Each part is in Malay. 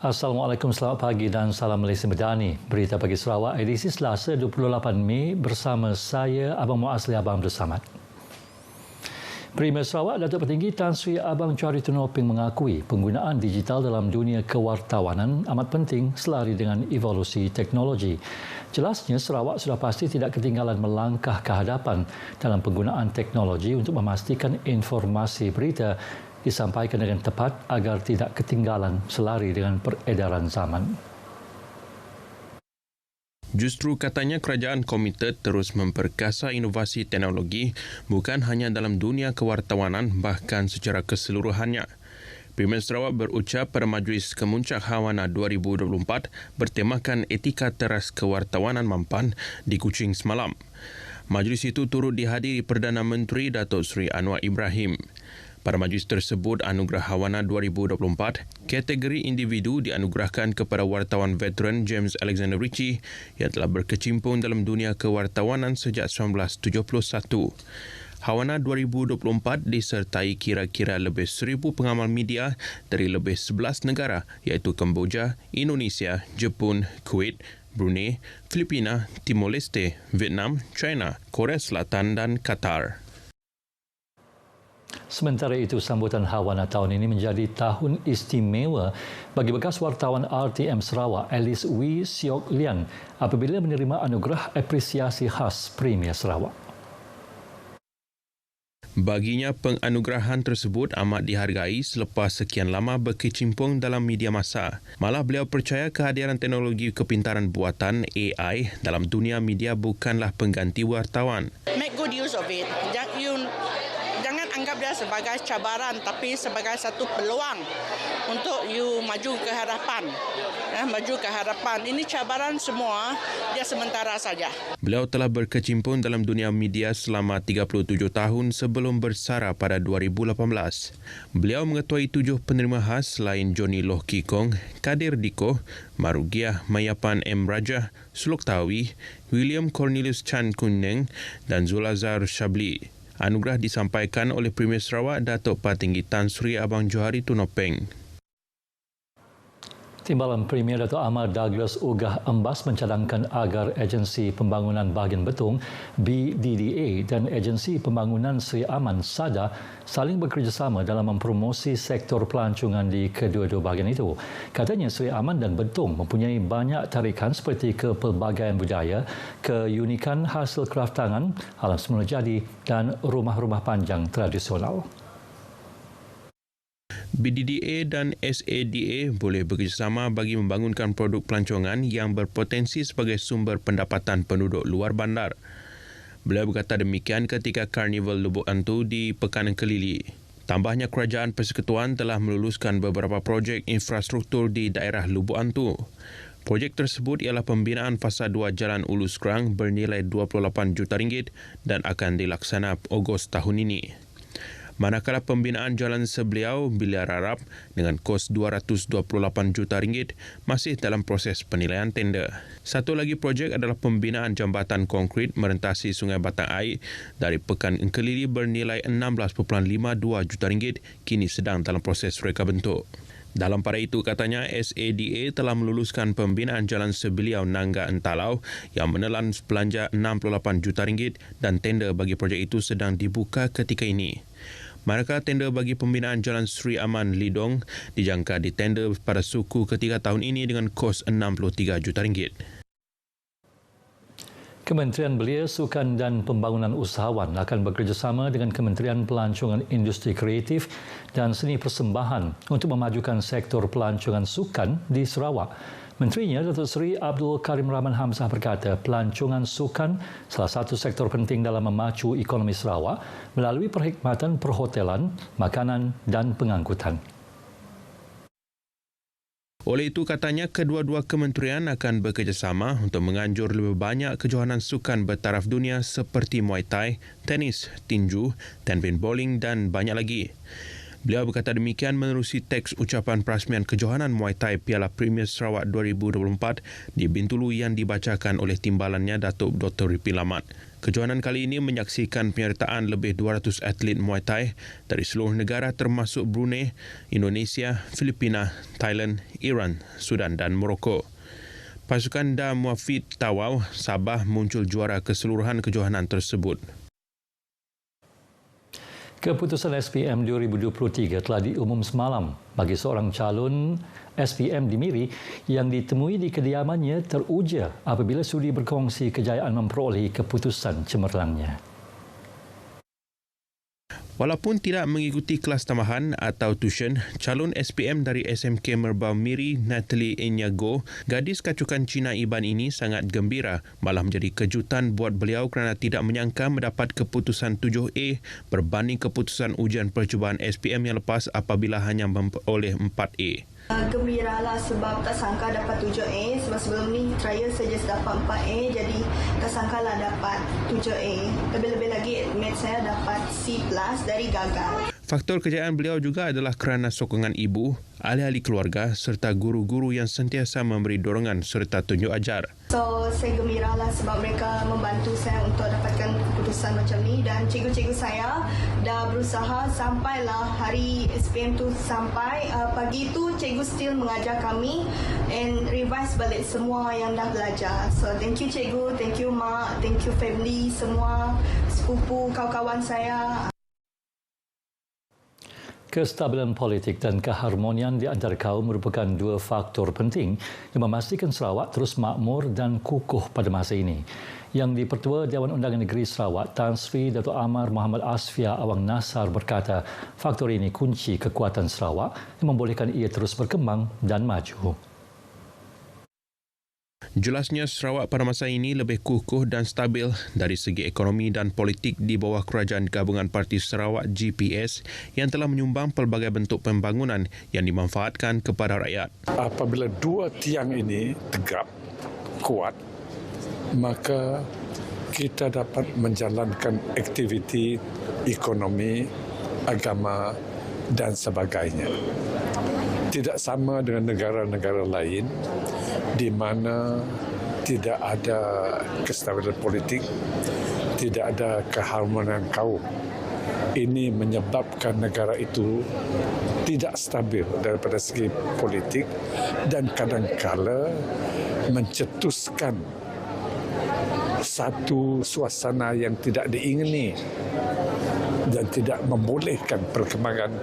Assalamualaikum, selamat pagi dan salam Malaysia Medani. Berita pagi Sarawak edisi Selasa 28 Mei bersama saya Abang Muazli Abang Abdul Samad. Premier Sarawak Datuk Petinggi Tan Sri Abang Johari Tunoping mengakui penggunaan digital dalam dunia kewartawanan amat penting selari dengan evolusi teknologi. Jelasnya Sarawak sudah pasti tidak ketinggalan melangkah ke hadapan dalam penggunaan teknologi untuk memastikan informasi berita disampaikan dengan tepat agar tidak ketinggalan selari dengan peredaran zaman. Justru katanya kerajaan komited terus memperkasa inovasi teknologi bukan hanya dalam dunia kewartawanan bahkan secara keseluruhannya. Premier Sarawak berucap pada Majlis Kemuncak Hawana 2024 bertemakan etika teras kewartawanan mampan di Kuching semalam. Majlis itu turut dihadiri Perdana Menteri Datuk Seri Anwar Ibrahim. Pada majlis tersebut, Anugerah Hawana 2024, kategori individu dianugerahkan kepada wartawan veteran James Alexander Ritchie yang telah berkecimpung dalam dunia kewartawanan sejak 1971. Hawana 2024 disertai kira-kira lebih 1,000 pengamal media dari lebih 11 negara iaitu Kemboja, Indonesia, Jepun, Kuwait, Brunei, Filipina, Timor Leste, Vietnam, China, Korea Selatan dan Qatar. Sementara itu, sambutan Hawana tahun ini menjadi tahun istimewa bagi bekas wartawan RTM Sarawak Alice Wee Siok Lian apabila menerima anugerah apresiasi khas Premier Sarawak. Baginya, penganugerahan tersebut amat dihargai selepas sekian lama berkecimpung dalam media massa. Malah beliau percaya kehadiran teknologi kepintaran buatan AI dalam dunia media bukanlah pengganti wartawan. Make good use of it. Jangan anggap dia sebagai cabaran tapi sebagai satu peluang untuk you maju ke hadapan. Maju ke hadapan. Ini cabaran semua, dia sementara saja. Beliau telah berkecimpung dalam dunia media selama 37 tahun sebelum bersara pada 2018. Beliau mengetuai 7 penerima khas selain Johnny Loh Kikong, Kadir Diko, Marugiah Mayapan M. Raja, Sulok Tawi, William Cornelius Chan Kunneng dan Zulazar Shabli. Anugerah disampaikan oleh Premier Sarawak Datuk Petinggi Tan Sri Abang Johari Tunoping. Timbalan Premier Datuk Ahmad Douglas Ugah Embas mencadangkan agar Agensi Pembangunan Bahagian Betung BDDA dan Agensi Pembangunan Seri Aman SADA saling bekerjasama dalam mempromosi sektor pelancongan di kedua-dua bahagian itu. Katanya Seri Aman dan Betung mempunyai banyak tarikan seperti kepelbagaian budaya, keunikan hasil kraft tangan, alam semula jadi dan rumah-rumah panjang tradisional. BDDA dan SADA boleh bekerjasama bagi membangunkan produk pelancongan yang berpotensi sebagai sumber pendapatan penduduk luar bandar. Beliau berkata demikian ketika Karnival Lubuk Antu di Pekanan Kelili. Tambahnya, Kerajaan Persekutuan telah meluluskan beberapa projek infrastruktur di daerah Lubuk Antu. Projek tersebut ialah pembinaan fasa 2 Jalan Ulu Skrang bernilai RM28 juta dan akan dilaksana Ogos tahun ini. Manakala pembinaan jalan sebeliau Biliar Arab dengan kos RM228 juta masih dalam proses penilaian tender. Satu lagi projek adalah pembinaan jambatan konkrit merentasi Sungai Batang Air dari Pekan Kelili bernilai RM16.52 juta kini sedang dalam proses reka bentuk. Dalam pada itu, katanya SADA telah meluluskan pembinaan jalan sebeliau Nangga Entalau yang menelan belanja RM68 juta dan tender bagi projek itu sedang dibuka ketika ini. Manakala tender bagi pembinaan Jalan Sri Aman Lidong dijangka ditender pada suku ketiga tahun ini dengan kos RM63 juta. Kementerian Belia, Sukan dan Pembangunan Usahawan akan bekerjasama dengan Kementerian Pelancongan Industri Kreatif dan Seni Persembahan untuk memajukan sektor pelancongan sukan di Sarawak. Menterinya Datuk Seri Abdul Karim Rahman Hamzah berkata pelancongan sukan salah satu sektor penting dalam memacu ekonomi Sarawak melalui perkhidmatan perhotelan, makanan dan pengangkutan. Oleh itu, katanya kedua-dua kementerian akan bekerjasama untuk menganjur lebih banyak kejohanan sukan bertaraf dunia seperti Muay Thai, tenis, tinju, tenpin bowling dan banyak lagi. Beliau berkata demikian menerusi teks ucapan perasmian kejohanan Muay Thai Piala Premier Sarawak 2024 di Bintulu yang dibacakan oleh timbalannya Datuk Dr. Ripin Lamat. Kejohanan kali ini menyaksikan penyertaan lebih 200 atlet Muay Thai dari seluruh negara termasuk Brunei, Indonesia, Filipina, Thailand, Iran, Sudan dan Morocco. Pasukan Da Muafid Tawau, Sabah muncul juara keseluruhan kejohanan tersebut. Keputusan SPM 2023 telah diumum semalam bagi seorang calon SPM di Miri yang ditemui di kediamannya teruja apabila sudi berkongsi kejayaan memperolehi keputusan cemerlangnya. Walaupun tidak mengikuti kelas tambahan atau tuition, calon SPM dari SMK Merbau Miri, Natalie Enyago, gadis kacukan Cina Iban ini sangat gembira, malah menjadi kejutan buat beliau kerana tidak menyangka mendapat keputusan 7A berbanding keputusan ujian percubaan SPM yang lepas apabila hanya memperoleh 4A. Gembiralah sebab tak sangka dapat 7A. Sebab sebelum ni trial saja dapat 4A, jadi tak sangkalah dapat 7A. Lebih-lebih lagi mate saya dapat C+ dari gagal. Faktor kejayaan beliau juga adalah kerana sokongan ibu, ahli-ahli keluarga serta guru-guru yang sentiasa memberi dorongan serta tunjuk ajar. So, saya gembiralah sebab mereka membantu saya untuk dapatkan keputusan macam ni dan cikgu-cikgu saya dah berusaha sampailah hari SPM tu sampai. Pagi tu cikgu still mengajar kami and revise balik semua yang dah belajar. So, thank you cikgu, thank you mak, thank you family semua, sepupu, kawan-kawan saya. Kestabilan politik dan keharmonian di antara kaum merupakan dua faktor penting yang memastikan Sarawak terus makmur dan kukuh pada masa ini. Yang di-Pertua Dewan Undangan Negeri Sarawak, Tan Sri Datuk Amar Muhammad Asfia Awang Nasar berkata, faktor ini kunci kekuatan Sarawak yang membolehkan ia terus berkembang dan maju. Jelasnya Sarawak pada masa ini lebih kukuh dan stabil dari segi ekonomi dan politik di bawah kerajaan Gabungan Parti Sarawak GPS yang telah menyumbang pelbagai bentuk pembangunan yang dimanfaatkan kepada rakyat. Apabila dua tiang ini tegap, kuat, maka kita dapat menjalankan aktiviti ekonomi, agama dan sebagainya. Tidak sama dengan negara-negara lain di mana tidak ada kestabilan politik, tidak ada keharmonian kaum. Ini menyebabkan negara itu tidak stabil daripada segi politik dan kadang-kala mencetuskan satu suasana yang tidak diingini dan tidak membolehkan perkembangan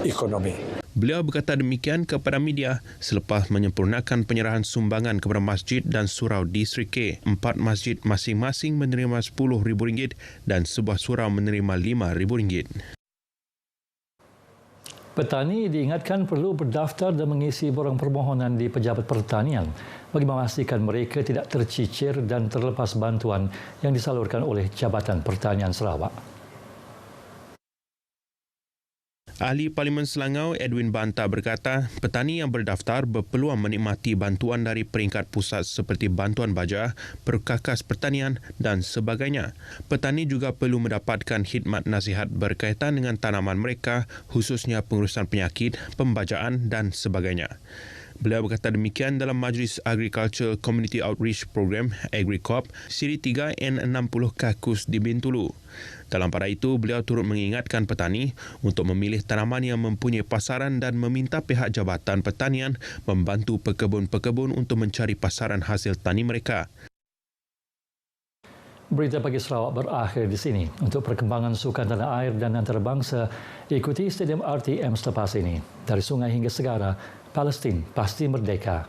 ekonomi. Beliau berkata demikian kepada media selepas menyempurnakan penyerahan sumbangan kepada masjid dan surau Distrik K. 4 masjid masing-masing menerima RM10,000 dan sebuah surau menerima RM5,000. Petani diingatkan perlu berdaftar dan mengisi borang permohonan di Pejabat Pertanian bagi memastikan mereka tidak tercicir dan terlepas bantuan yang disalurkan oleh Jabatan Pertanian Sarawak. Ahli Parlimen Selangau Edwin Banta berkata, petani yang berdaftar berpeluang menikmati bantuan dari peringkat pusat seperti bantuan baja, perkakas pertanian dan sebagainya. Petani juga perlu mendapatkan khidmat nasihat berkaitan dengan tanaman mereka, khususnya pengurusan penyakit, pembajaan dan sebagainya. Beliau berkata demikian dalam Majlis Agriculture Community Outreach Program AgriCorp Siri 3 N60 Kakus di Bintulu. Dalam pada itu, beliau turut mengingatkan petani untuk memilih tanaman yang mempunyai pasaran dan meminta pihak Jabatan Pertanian membantu pekebun-pekebun untuk mencari pasaran hasil tani mereka. Berita Pagi Sarawak berakhir di sini. Untuk perkembangan sukan tanah air dan antarabangsa, ikuti Stadium RTM selepas ini. Dari sungai hingga segara, Palestin pasti merdeka.